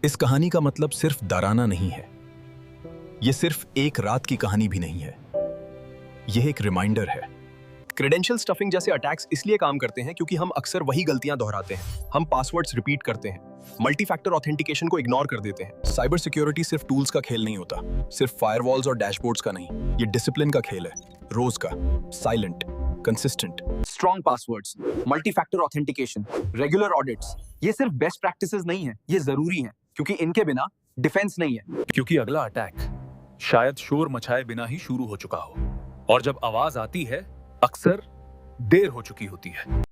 इस कहानी का मतलब सिर्फ डराना नहीं है। यह सिर्फ एक रात की कहानी भी नहीं है। यह एक रिमाइंडर है। क्रेडेंशियल स्टफिंग जैसे अटैक्स इसलिए काम करते हैं क्योंकि हम अक्सर वही गलतियां दोहराते हैं। हम पासवर्ड्स रिपीट करते हैं, मल्टी फैक्टर ऑथेंटिकेशन को इग्नोर कर देते हैं। साइबर सिक्योरिटी सिर्फ टूल्स का खेल नहीं होता, सिर्फ फायरवॉल्स और डैशबोर्ड्स का नहीं। ये डिसिप्लिन का खेल है, रोज का, silent, consistent. Strong passwords, multi factor authentication, regular audits, ये सिर्फ बेस्ट प्रैक्टिसेस नहीं है, ये जरूरी है क्योंकि इनके बिना डिफेंस नहीं है। क्योंकि अगला अटैक शायद शोर मचाए बिना ही शुरू हो चुका हो, और जब आवाज आती है अक्सर देर हो चुकी होती है।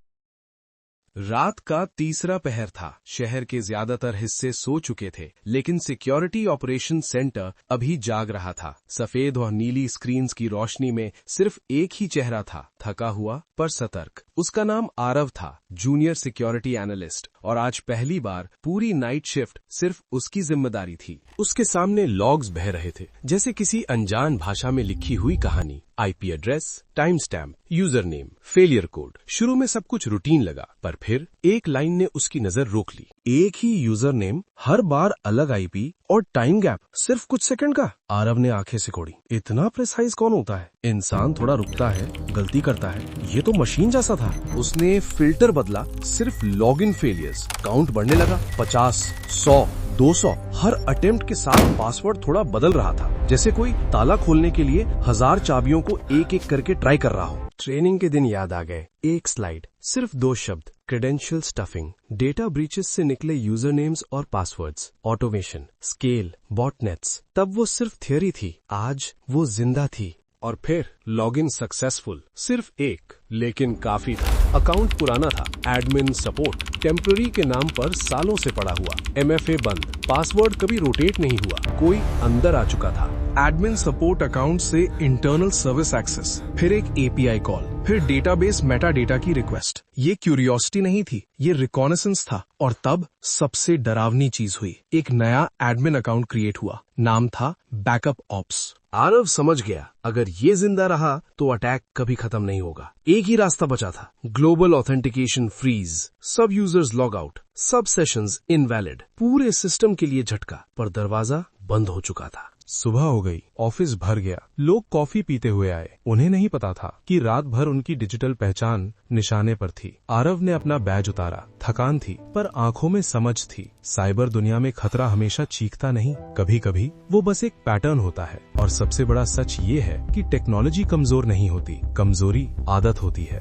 रात का तीसरा पहर था। शहर के ज्यादातर हिस्से सो चुके थे, लेकिन सिक्योरिटी ऑपरेशन सेंटर अभी जाग रहा था। सफेद और नीली स्क्रीन्स की रोशनी में सिर्फ एक ही चेहरा था, थका हुआ पर सतर्क। उसका नाम आरव था, जूनियर सिक्योरिटी एनालिस्ट, और आज पहली बार पूरी नाइट शिफ्ट सिर्फ उसकी जिम्मेदारी थी। उसके सामने लॉग्स बह रहे थे, जैसे किसी अनजान भाषा में लिखी हुई कहानी। IP address, time stamp, user name, failure code. शुरू में सब कुछ रूटीन लगा, पर फिर एक लाइन ने उसकी नजर रोक ली। एक ही यूजर नेम, हर बार अलग आईपी, और टाइम गैप सिर्फ कुछ सेकंड का। आरव ने आंखें सिकोड़ी। इतना प्रिसाइज कौन होता है? इंसान थोड़ा रुकता है, गलती करता है, ये तो मशीन जैसा था। उसने फिल्टर बदला, सिर्फ लॉगिन फेलियर्स। काउंट बढ़ने लगा, 50, 100, 200। हर अटेम्प्ट के साथ पासवर्ड थोड़ा बदल रहा था, जैसे कोई ताला खोलने के लिए 1000 चाबियों को एक एक करके ट्राई कर रहा हो। ट्रेनिंग के दिन याद आ गए। एक स्लाइड, सिर्फ 2 शब्द, क्रेडेंशियल स्टफिंग, डेटा ब्रीचेस से निकले यूजर नेम्स और पासवर्ड्स, ऑटोमेशन, स्केल, बॉटनेट्स। तब वो सिर्फ थियरी थी, आज वो जिंदा थी। और फिर लॉगिन सक्सेसफुल, सिर्फ एक, लेकिन काफी था। अकाउंट पुराना था, एडमिन सपोर्ट टेम्पररी के नाम पर सालों से पड़ा हुआ, एमएफए बंद, पासवर्ड कभी रोटेट नहीं हुआ, कोई अंदर आ चुका था। एडमिन सपोर्ट अकाउंट से इंटरनल सर्विस एक्सेस, फिर एक एपीआई कॉल, फिर डेटाबेस मेटा डेटा की रिक्वेस्ट। ये क्यूरियोसिटी नहीं थी, ये रिकॉनेसेंस था। और तब सबसे डरावनी चीज हुई। एक नया एडमिन अकाउंट क्रिएट हुआ, नाम था बैकअप ऑप्स। आरव समझ गया, अगर ये जिंदा रहा तो अटैक कभी खत्म नहीं होगा। एक ही रास्ता बचा था, ग्लोबल ऑथेंटिकेशन फ्रीज, सब यूजर्स लॉग आउट, सब सेशंस इनवैलिड। पूरे सिस्टम के लिए झटका, पर दरवाजा बंद हो चुका था। सुबह हो गई, ऑफिस भर गया। लोग कॉफी पीते हुए आए। उन्हें नहीं पता था कि रात भर उनकी डिजिटल पहचान निशाने पर थी। आरव ने अपना बैज उतारा। थकान थी, पर आंखों में समझ थी। साइबर दुनिया में खतरा हमेशा चीखता नहीं, कभी कभी वो बस एक पैटर्न होता है। और सबसे बड़ा सच ये है कि टेक्नोलॉजी कमजोर नहीं होती, कमजोरी आदत होती है।